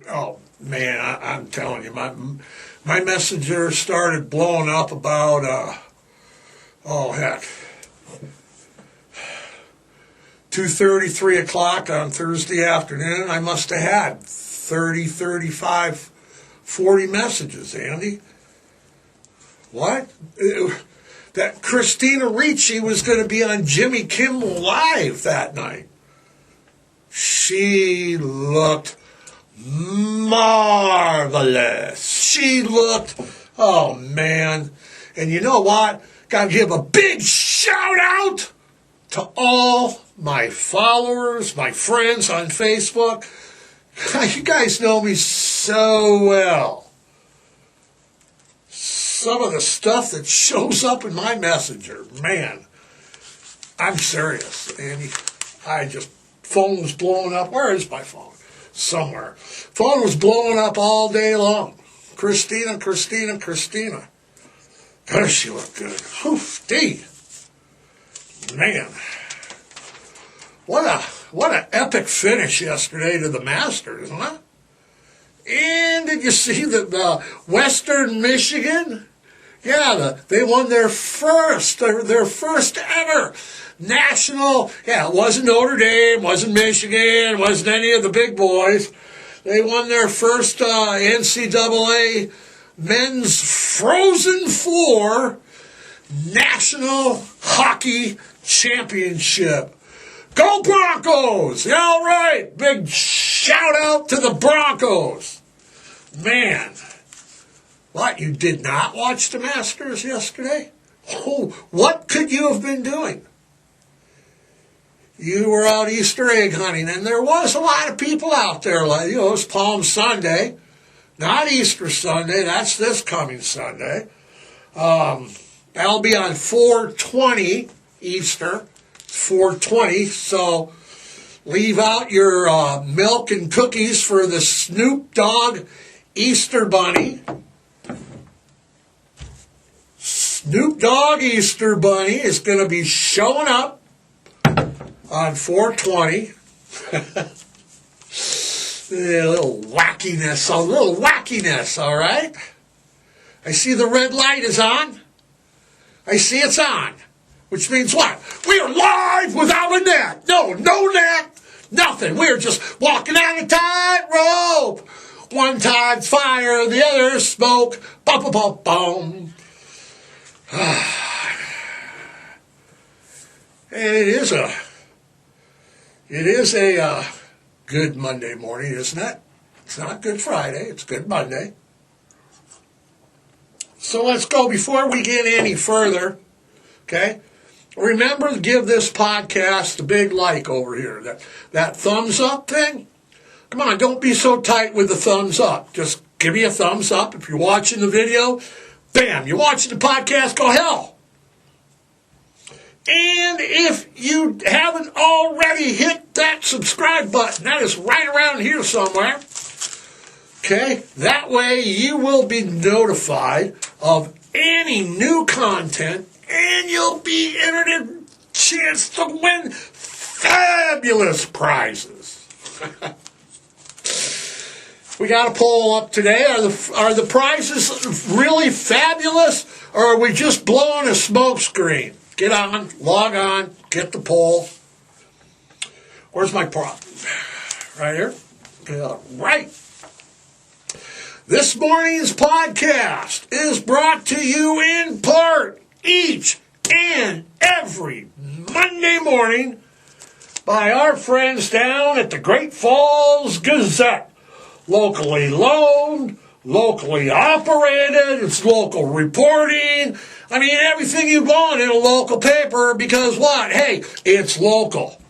Oh, man, I'm telling you, my messenger started blowing up about, oh, heck, 2:30, 3 o'clock on Thursday afternoon. I must have had 30, 35, 40 messages, Andy. What? That Christina Ricci was going to be on Jimmy Kimmel Live that night. She looked marvelous. She looked, oh man. And you know what? Got to give a big shout out to all my followers, my friends on Facebook. You guys know me so well. Some of the stuff that shows up in my messenger, man, I'm serious, Andy. Phone was blowing up. Where is my phone? Somewhere. Phone was blowing up all day long. Christina. Gosh, she looked good. Whew, D. Man. What an epic finish yesterday to the Masters, huh? And did you see the Western Michigan? Yeah, they won their first ever national. Yeah, it wasn't Notre Dame, wasn't Michigan, wasn't any of the big boys. They won their first NCAA men's Frozen Four National Hockey Championship. Go Broncos! Yeah, all right. Big shout out to the Broncos. Man. What, you did not watch the Masters yesterday? Oh, what could you have been doing? You were out Easter egg hunting, and there was a lot of people out there. Like, it was Palm Sunday, not Easter Sunday. That's this coming Sunday. That'll be on 4/20 Easter. 4/20, so leave out your milk and cookies for the Snoop Dogg Easter Bunny. Snoop Dogg Easter Bunny is going to be showing up on 4/20. A little wackiness, all right? I see the red light is on. I see it's on. Which means what? We are live without a net. No net, nothing. We're just walking on a tightrope. One tide's fire, the other's smoke. Bum, bum, bum, bum. It is a good Monday morning, isn't it? It's not Good Friday. It's Good Monday. So let's go. Before we get any further, okay, remember to give this podcast a big like over here. That thumbs up thing. Come on, don't be so tight with the thumbs up. Just give me a thumbs up. If you're watching the video, bam, you're watching the podcast, go hell. And if you haven't already hit that subscribe button, that is right around here somewhere. Okay, that way you will be notified of any new content, and you'll be entered in a chance to win fabulous prizes. We got a poll up today. Are the prizes really fabulous, or are we just blowing a smoke screen? Get on, log on, get the poll. Where's my prop? Right here? Right. This morning's podcast is brought to you in part each and every Monday morning by our friends down at the Great Falls Gazette. Locally loaned, locally operated, it's local reporting. I mean, everything you want in a local paper because what? Hey, it's local.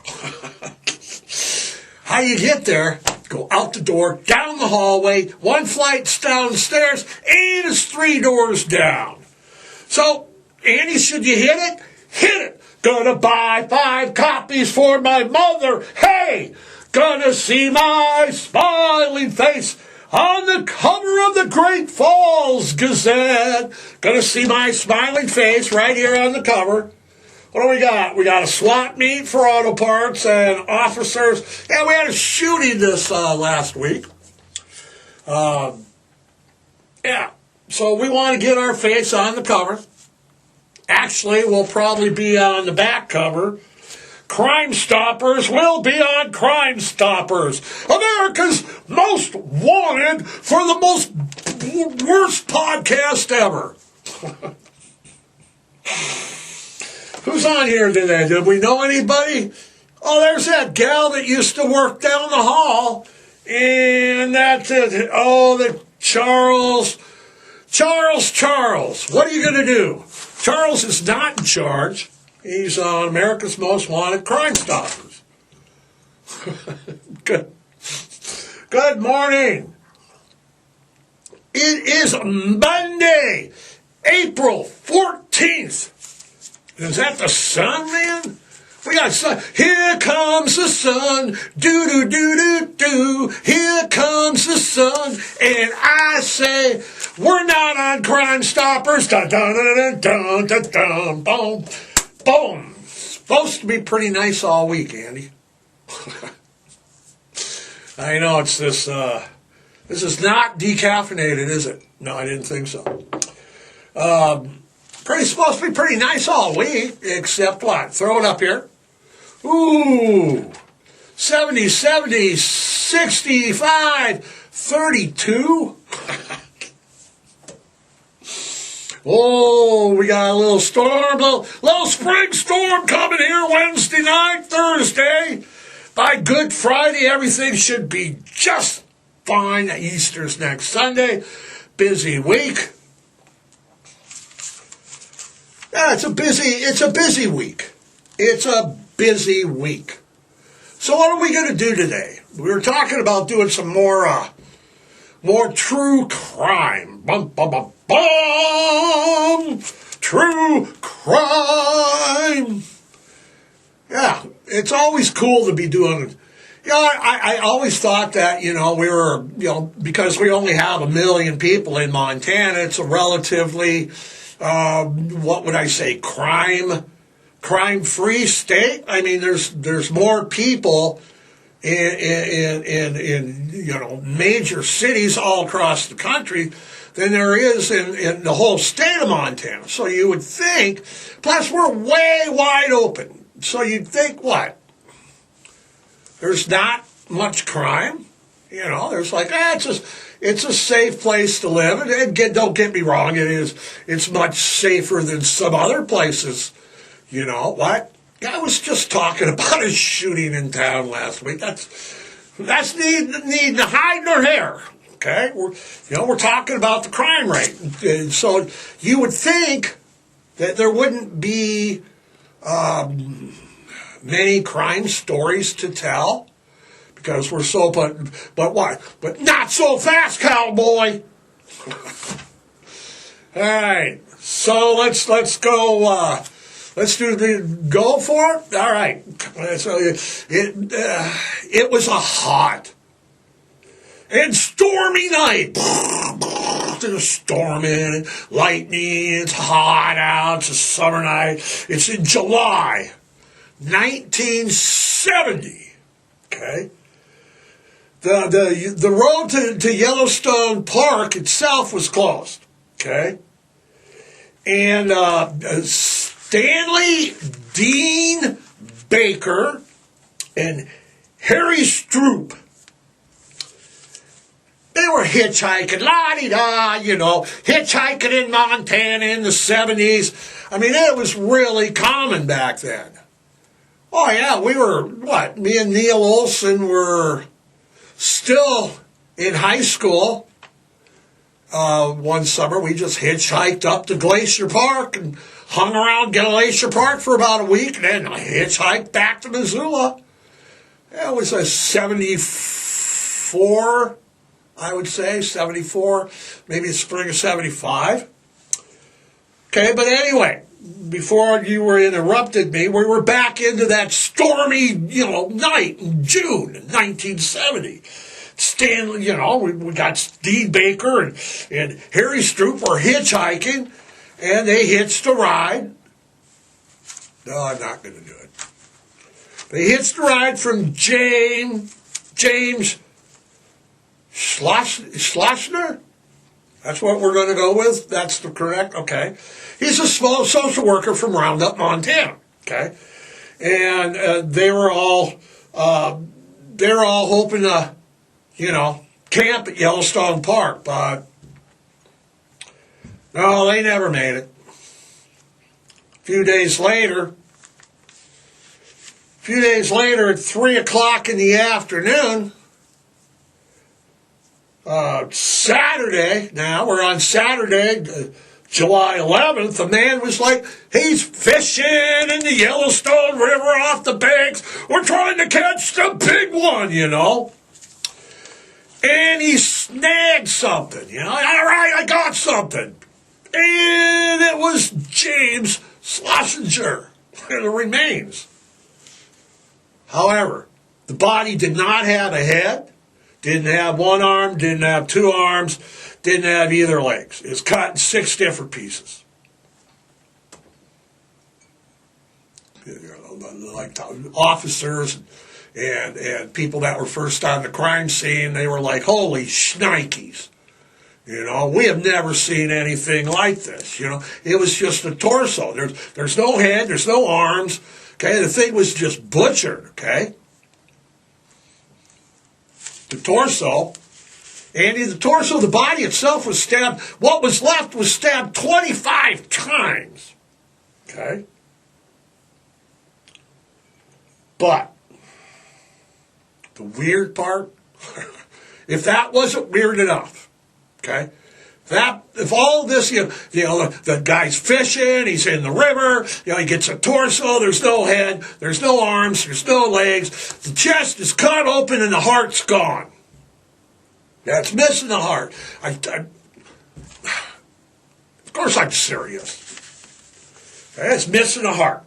How you get there? Go out the door, down the hallway, one flight downstairs, and it's 3 doors down. So, Andy, should you hit it? Hit it. Gonna buy 5 copies for my mother. Hey, gonna see my smiling face on the cover of the Great Falls Gazette. Gonna see my smiling face right here on the cover. What do we got? We got a swap meet for auto parts and officers. Yeah, we had a shooting this last week. Yeah, so we want to get our face on the cover. Actually, we'll probably be on the back cover. Crime Stoppers will be on Crime Stoppers. America's most wanted for the most worst podcast ever. Who's on here today? Did we know anybody? Oh, there's that gal that used to work down the hall. And that's it. Oh, the Charles. What are you going to do? Charles is not in charge. He's on America's Most Wanted Crime Stoppers. Good morning. It is Monday, April 14th. Is that the sun, man? We got sun. Here comes the sun. Do-do-do-do-do. Here comes the sun. And I say, we're not on Crime Stoppers. Dun-dun-dun-dun-dun-dun. Boom. Boom. Supposed to be pretty nice all week, Andy. I know it's this. This is not decaffeinated, is it? No, I didn't think so. Supposed to be pretty nice all week, except what? Throw it up here. Ooh, 70, 65, 32. Oh, we got a little storm, little spring storm coming here Wednesday night, Thursday. By Good Friday, everything should be just fine. Easter's next Sunday. Busy week. Yeah, it's a busy week. It's a busy week. So what are we going to do today? We were talking about doing some more true crime. Bum, bum, bum, bum. True crime. Yeah, it's always cool to be doing. I always thought that, we were, because we only have 1 million people in Montana, it's a relatively, what would I say, crime-free state. I mean, there's more people in major cities all across the country than there is in the whole state of Montana. So you would think, plus we're way wide open. So you'd think what? There's not much crime. There's like, it's a safe place to live. And don't get me wrong, it's much safer than some other places. You know what? I was just talking about a shooting in town last week. That's needing to hide their hair. Okay? We're talking about the crime rate. And so you would think that there wouldn't be many crime stories to tell because we're so, but what? But not so fast, cowboy. All right, so let's go. Let's go for it. All right. So it was a hot and stormy night. There's storming and lightning. It's hot out. It's a summer night. It's in July 1970. Okay. The road to Yellowstone Park itself was closed. Okay. And Stanley Dean Baker and Harry Stroop, they were hitchhiking, la-di-da, hitchhiking in Montana in the 70s. I mean, it was really common back then. Oh, yeah, we were, me and Neil Olson were still in high school. One summer, we just hitchhiked up to Glacier Park and hung around Glacier Park for about a week, and then hitchhiked back to Missoula. It was a 74, I would say, 74, maybe the spring of 75. Okay, but anyway, before you were interrupted me, we were back into that stormy, night in June 1970. Stanley, we got Dean Baker and Harry Stroop were hitchhiking, and they hitched a ride. No, I'm not going to do it. They hitched a ride from James, Schlossner? That's what we're going to go with? That's the correct? Okay. He's a small social worker from Roundup, Montana. Okay. And they were all hoping to, camp at Yellowstone Park, but no, they never made it. A few days later, at 3 o'clock in the afternoon, Saturday, now we're on Saturday, July 11th, a man was like, he's fishing in the Yellowstone River off the banks. We're trying to catch the big one, And he snagged something, All right, I got something. And it was James Schlesinger, the remains. However, the body did not have a head, didn't have one arm, didn't have two arms, didn't have either legs. It was cut in 6 different pieces. Like officers and people that were first on the crime scene, they were like, holy shnikes. We have never seen anything like this. It was just a torso. There's no head, there's no arms. Okay, the thing was just butchered. Okay, the torso, the body itself was stabbed. What was left was stabbed 25 times. Okay, but the weird part, if that wasn't weird enough. Okay, if all this, the guy's fishing, he's in the river, he gets a torso, there's no head, there's no arms, there's no legs, the chest is cut open and the heart's gone. That's missing the heart. Of course I'm serious. Okay, it's missing the heart.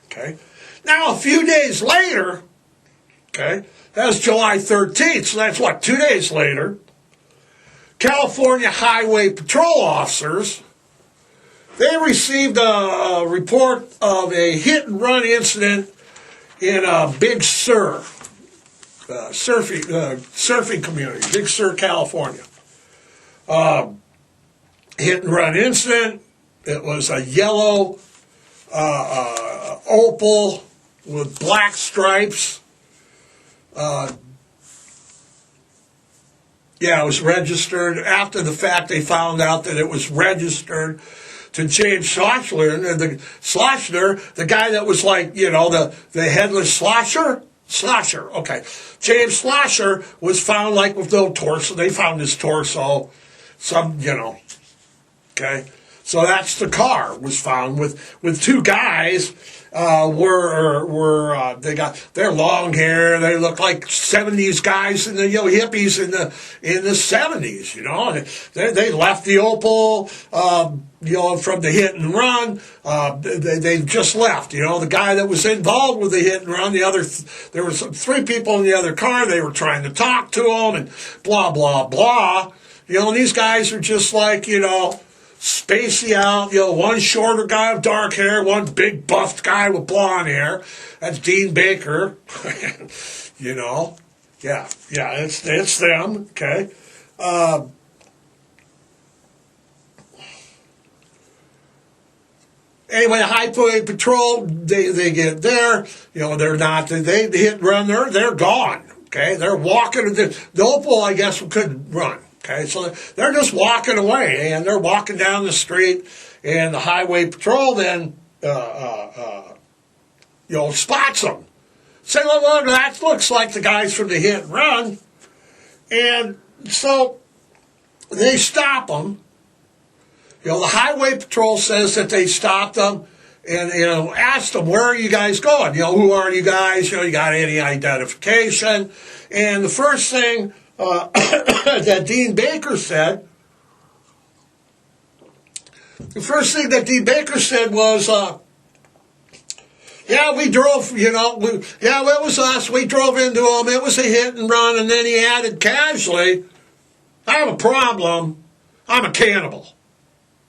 Okay, now a few days later, okay, that was July 13th, so that's 2 days later. California Highway Patrol officers, they received a report of a hit-and-run incident in Big Sur, surfing community, Big Sur, California. Hit-and-run incident. It was a yellow Opel with black stripes. Yeah, it was registered. After the fact, they found out that it was registered to James Schlesinger, the guy that was like, the headless slosher. Okay. James Schlesinger was found like with no torso. They found his torso. Okay. So that's the car was found with 2 guys. They got their long hair. They look like 70s guys and the hippies in the 70s. They left the Opel from the hit and run. They just left. The guy that was involved with the hit and run. There were 3 people in the other car. They were trying to talk to him and blah blah blah. And these guys are just like spacey out, one shorter guy with dark hair, one big buffed guy with blonde hair. That's Dean Baker. Yeah, it's them. Okay. Anyway, Highway Patrol, they get there. They're not. They hit and run. They're gone. Okay, they're walking. The Opel, I guess, couldn't run. Okay, so they're just walking away, and they're walking down the street, and the Highway Patrol then, spots them. Say, look, that looks like the guys from the hit and run. And so they stop them. The Highway Patrol says that they stopped them and, asked them, where are you guys going? Who are you guys? You got any identification? And the first thing that Dean Baker said, was, yeah, we drove, it was us. We drove into him. It was a hit and run. And then he added casually, I have a problem. I'm a cannibal.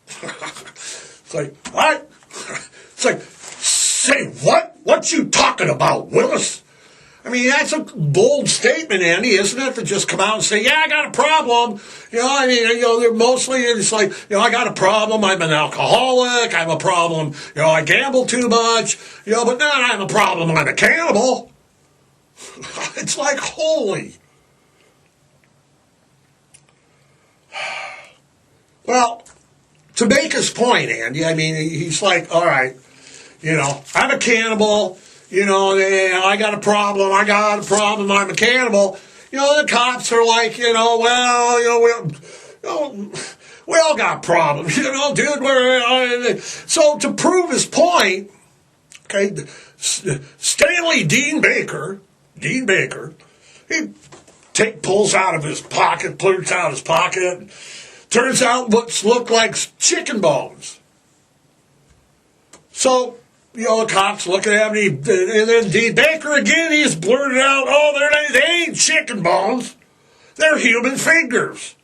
It's like, what? It's like, say what? What you talking about, Willis? I mean, that's a bold statement, Andy, isn't it? To just come out and say, yeah, I got a problem. They're mostly, it's like, I got a problem. I'm an alcoholic. I have a problem. I gamble too much. But not I have a problem. I'm a cannibal. It's like, holy. Well, to make his point, Andy, I mean, he's like, all right, I'm a cannibal. I got a problem. I'm a cannibal. The cops are like, we all got problems. Dude, so to prove his point, okay, Stanley Dean Baker, he pulls out of his pocket, turns out what looked like chicken bones. So, the cops looking at me, and then Dean Baker again, he's blurted out, they ain't chicken bones. They're human fingers.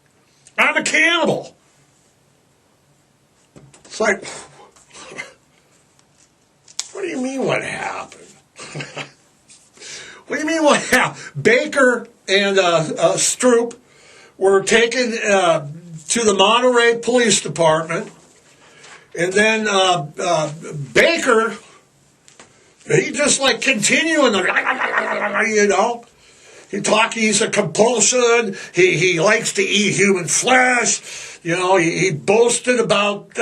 I'm a cannibal. It's like, what do you mean what happened? What do you mean what happened? Baker and Stroop were taken to the Monterey Police Department. And then Baker, he just like continuing, he's a compulsion. He likes to eat human flesh. He boasted about,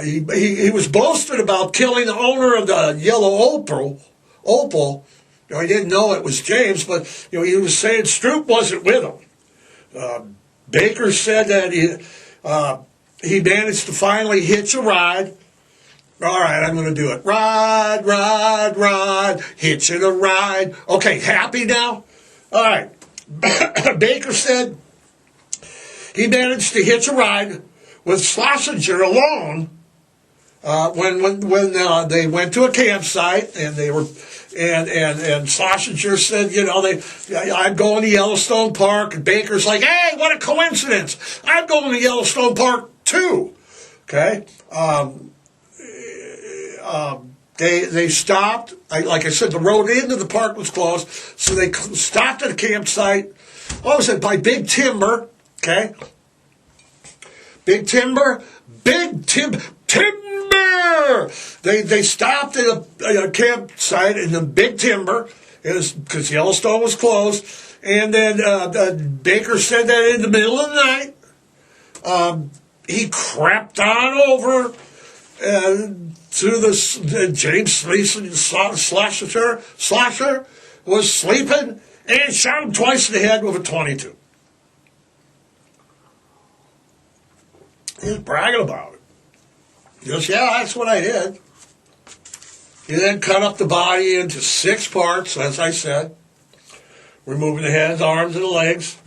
he was boasted about killing the owner of the yellow opal. He didn't know it was James, but, he was saying Stroop wasn't with him. Baker said that he managed to finally hitch a ride. All right, I'm going to do it. Ride, hitching a ride. Okay, happy now? All right. Baker said he managed to hitch a ride with Schlesinger alone when they went to a campsite and they were and Schlesinger said, I'm going to Yellowstone Park, and Baker's like, hey, what a coincidence! I'm going to Yellowstone Park too. Okay. They stopped. Like I said, the road into the park was closed, so they stopped at a campsite. What was it? By Big Timber. Okay. Big Timber. They stopped at a campsite in the Big Timber because Yellowstone was closed, and then Baker said that in the middle of the night, he crept on over to the James Slasher was sleeping and shot him twice in the head with a .22. He was bragging about it. He goes, yeah, that's what I did. He then cut up the body into 6 parts, as I said, removing the head, arms, and the legs.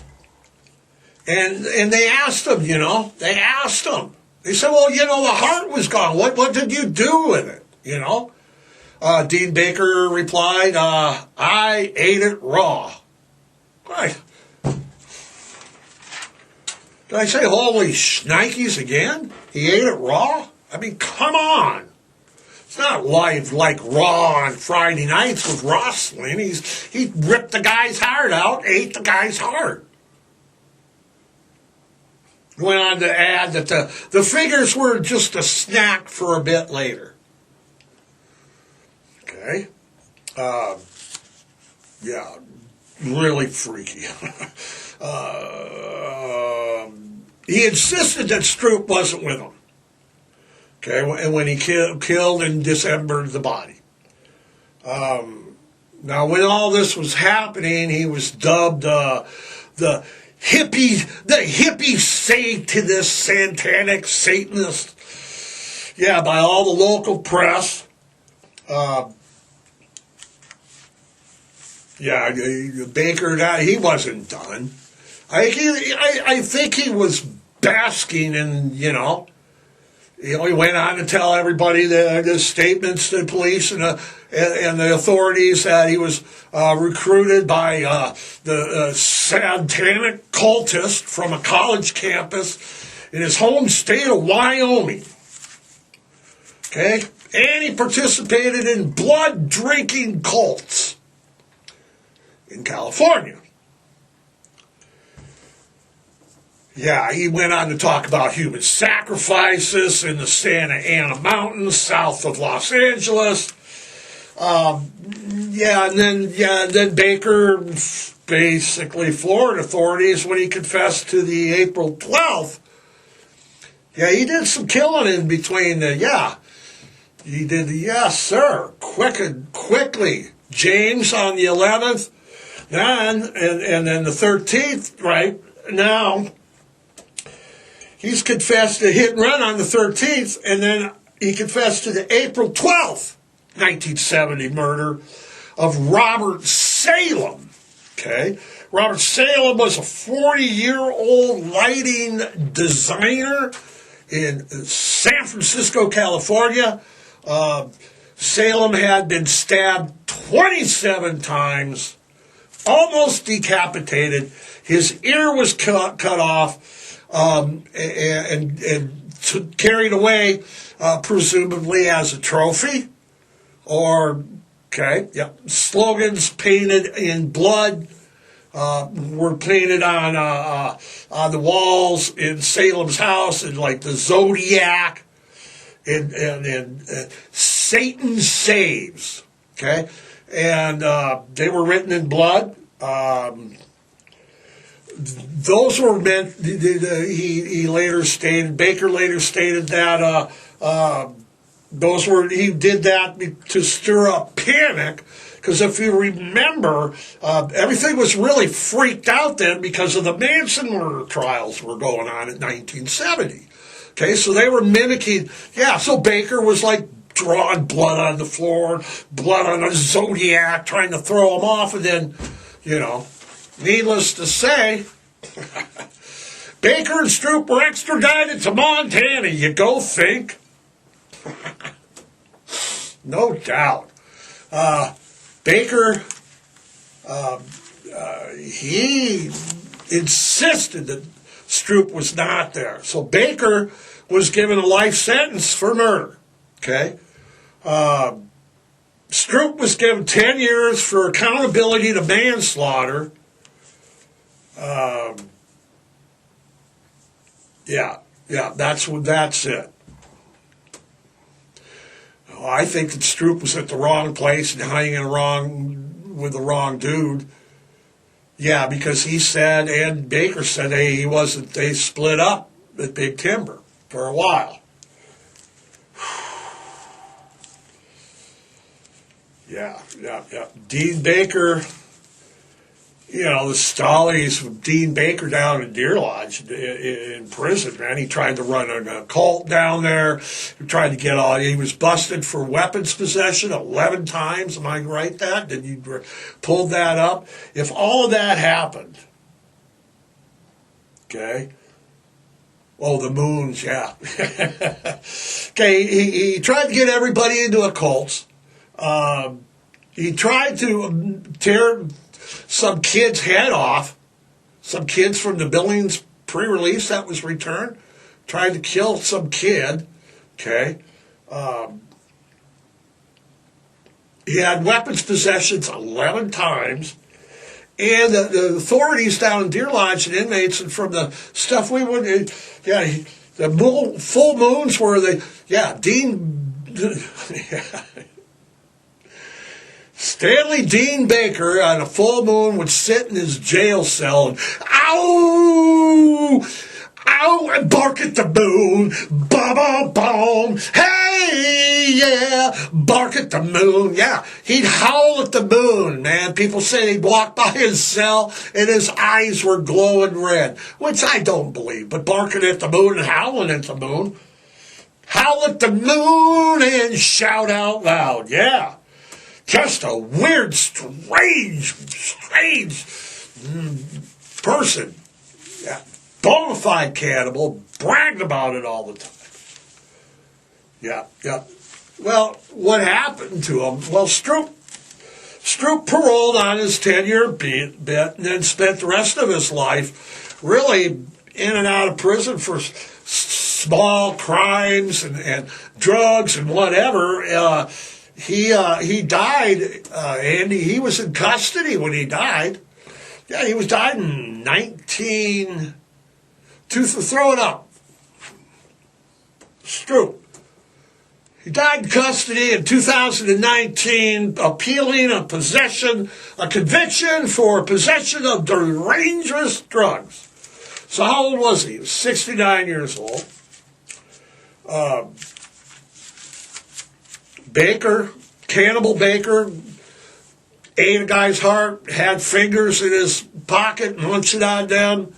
And they asked him, they asked him. They said, well, the heart was gone. What did you do with it, Dean Baker replied, I ate it raw. Right. Did I say holy shnikes again? He ate it raw? I mean, come on. It's not live like Raw on Friday nights with Rosslyn. He ripped the guy's heart out, ate the guy's heart. Went on to add that the figures were just a snack for a bit later. Okay. Yeah, really freaky. He insisted that Stroop wasn't with him. Okay, and when he killed and dismembered the body. Now, when all this was happening, he was dubbed the hippie Satanist, satanic Satanist. Yeah, by all the local press. Baker, he wasn't done. I think he was basking in, he went on to tell everybody the statements to the police and the authorities that he was recruited by the satanic cultist from a college campus in his home state of Wyoming. Okay? And he participated in blood-drinking cults. in California. Yeah, he went on to talk about human sacrifices in the Santa Ana Mountains south of Los Angeles. And then Baker basically floored authorities when he confessed to the April 12th. Yeah, he did some killing in between he did, yes, sir, quickly. James on the 11th, and then the 13th, right now, he's confessed to hit and run on the 13th, and then he confessed to the April 12th, 1970 murder of Robert Salem. Okay? Robert Salem was a 40-year-old lighting designer in San Francisco, California. Salem had been stabbed 27 times, almost decapitated. His ear was cut off and carried away, presumably as a trophy. Slogans painted in blood were painted on the walls in Salem's house, and like the Zodiac, and Satan saves. Okay, and they were written in blood. Those were meant. He later stated. Baker later stated that he did that to stir up panic. Because if you remember, everything was really freaked out then because of the Manson murder trials were going on in 1970. Okay, so they were mimicking. Yeah, so Baker was like drawing blood on the floor, blood on a Zodiac, trying to throw him off, and then, needless to say, Baker and Stroop were extradited to Montana. You go think. No doubt. Baker, he insisted that Stroop was not there. So Baker was given a life sentence for murder. Okay? Stroop was given 10 years for accountability to manslaughter. That's it. I think that Stroop was at the wrong place and hanging with the wrong dude. Yeah, because he said, and Baker said, they split up at Big Timber for a while. Yeah. Dean Baker, the Stollies with Dean Baker down in Deer Lodge in prison, man. He tried to run a cult down there. He was busted for weapons possession 11 times. Am I right that? Did you pull that up? If all of that happened, okay. Oh, the moons, yeah. Okay, he tried to get everybody into a cult. He tried to tear some kid's head off. Some kids from the Billings pre-release that was returned. Tried to kill some kid. Okay. He had weapons possessions 11 times. And the authorities down in Deer Lodge and inmates, and from the stuff we would, the full moons were Stanley Dean Baker on a full moon would sit in his jail cell and and bark at the moon, ba-ba-boom, hey, yeah, bark at the moon, yeah. He'd howl at the moon, man. People say he'd walk by his cell and his eyes were glowing red, which I don't believe, but barking at the moon and howling at the moon. Howl at the moon and shout out loud, yeah. Just a weird, strange person. Yeah. Bona fide cannibal, bragged about it all the time. Yeah. Well, what happened to him? Well, Stroop paroled on his 10-year bit and then spent the rest of his life really in and out of prison for small crimes and drugs and whatever. he died, Andy. He was in custody when he died. Yeah, he was died in throw it up. Stroop. He died in custody in 2019, appealing a conviction for possession of dangerous drugs. So how old was he? He was 69 years old. Baker, Cannibal Baker, ate a guy's heart, had fingers in his pocket, munched it on them,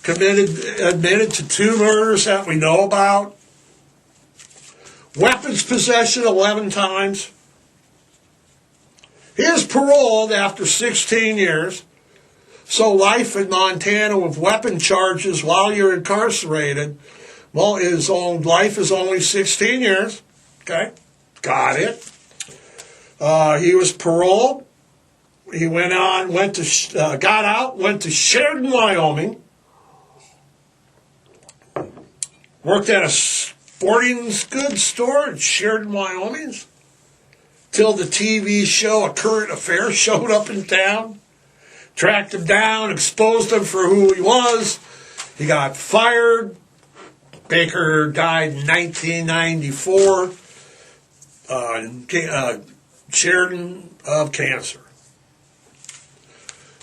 admitted to 2 murders that we know about. Weapons possession 11 times. He is paroled after 16 years. So life in Montana with weapon charges while you're incarcerated, well, his own life is only 16 years. Okay, got it. He was paroled. He got out, went to Sheridan, Wyoming. Worked at a sporting goods store in Sheridan, Wyoming, till the TV show A Current Affair showed up in town, tracked him down, exposed him for who he was. He got fired. Baker died in 1994, Sheridan, of cancer.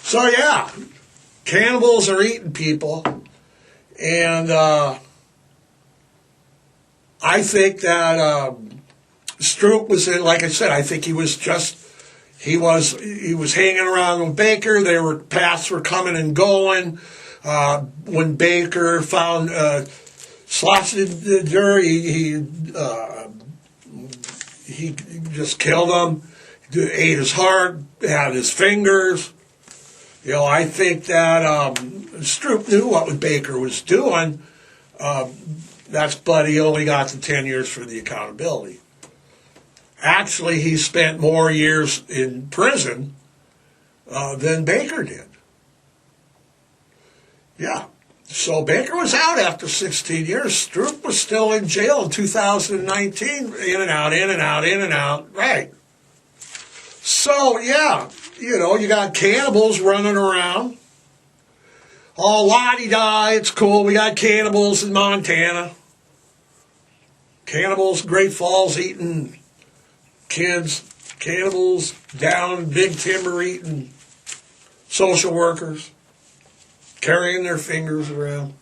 So yeah, cannibals are eating people, and I think that Stroop was in. Like I said, I think he was hanging around with Baker. Paths were coming and going. When Baker found Schlesinger, he just killed him. Ate his heart, had his fingers. I think that Stroop knew what Baker was doing. But he only got the 10 years for the accountability. Actually, he spent more years in prison than Baker did. Yeah. So Baker was out after 16 years. Stroop was still in jail in 2019. In and out, in and out, in and out. Right. So, yeah, you got cannibals running around. Oh, la-di-da, it's cool. We got cannibals in Montana. Cannibals, Great Falls eating kids. Cannibals down Big Timber eating social workers. Carrying their fingers around.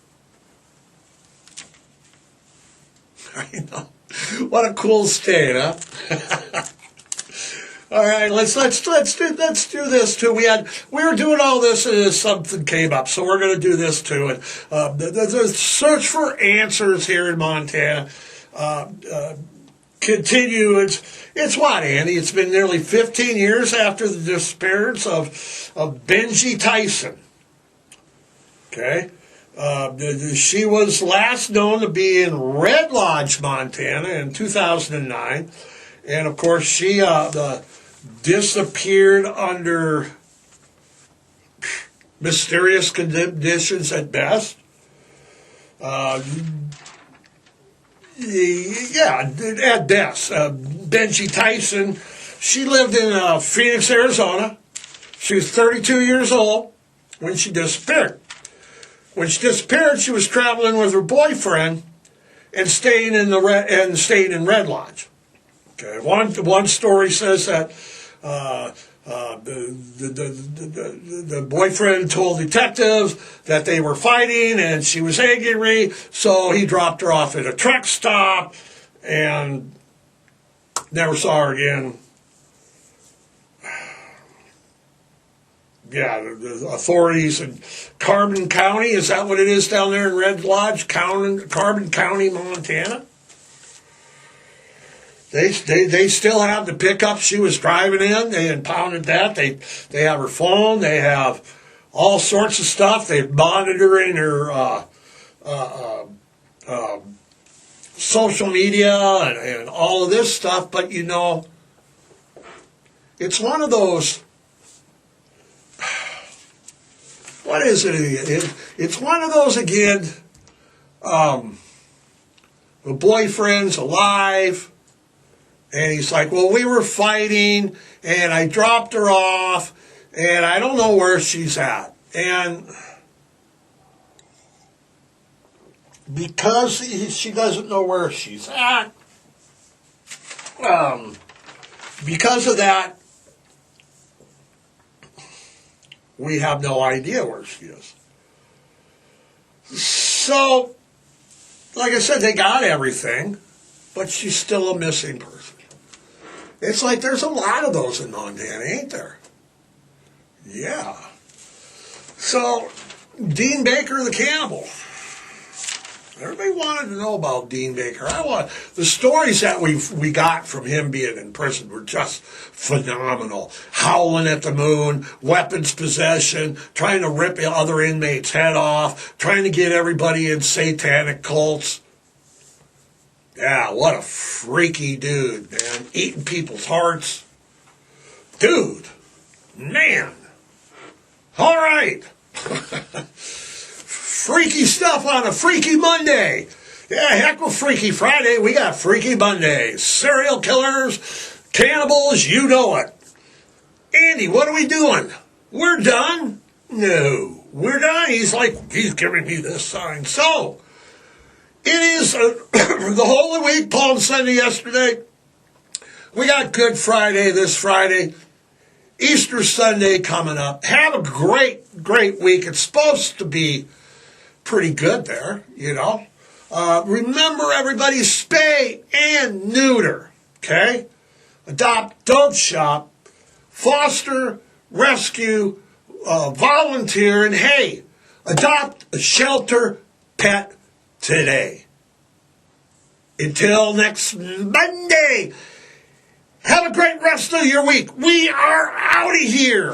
I know. What a cool state, huh? All right, let's do this too. We were doing all this as something came up, so we're going to do this too. And the search for answers here in Montana continue. It's what, Andy? It's been nearly 15 years after the disappearance of Benji Tyson. Okay, she was last known to be in Red Lodge, Montana, in 2009. And, of course, she disappeared under mysterious conditions at best. Yeah, at best. Benji Tyson, she lived in Phoenix, Arizona. She was 32 years old when she disappeared. When she disappeared, she was traveling with her boyfriend and staying in Red Lodge. Okay. One story says that the boyfriend told detectives that they were fighting and she was angry, so he dropped her off at a truck stop and never saw her again. Yeah, the authorities in Carbon County, is that what it is down there in Red Lodge, Carbon County, Montana? They still have the pickup she was driving in. They impounded that. They have her phone. They have all sorts of stuff. They're monitoring her social media and all of this stuff. But, it's one of those... What is it again? It's one of those again, the boyfriend's alive, And he's like, well, we were fighting, and I dropped her off, and I don't know where she's at. And because she doesn't know where she's at, because of that, we have no idea where she is. So, like I said, they got everything, but she's still a missing person. It's like there's a lot of those in Montana, ain't there? Yeah. So, Dean Baker, the cannibal. Everybody wanted to know about Dean Baker. The stories that we got from him being in prison were just phenomenal. Howling at the moon, weapons possession, trying to rip other inmates' head off, trying to get everybody in satanic cults. Yeah, what a freaky dude, man. Eating people's hearts. Dude, man. All right. Freaky stuff on a Freaky Monday. Yeah, heck with Freaky Friday. We got Freaky Monday. Serial killers, cannibals, you know it. Andy, what are we doing? We're done? No, we're done. He's giving me this sign. So, it is the Holy Week, Palm Sunday yesterday. We got Good Friday this Friday. Easter Sunday coming up. Have a great, great week. It's supposed to be pretty good there, you know. Remember, everybody, spay and neuter, okay? Adopt, don't shop, foster, rescue, volunteer, and hey, adopt a shelter pet today. Until next Monday, have a great rest of your week. We are out of here.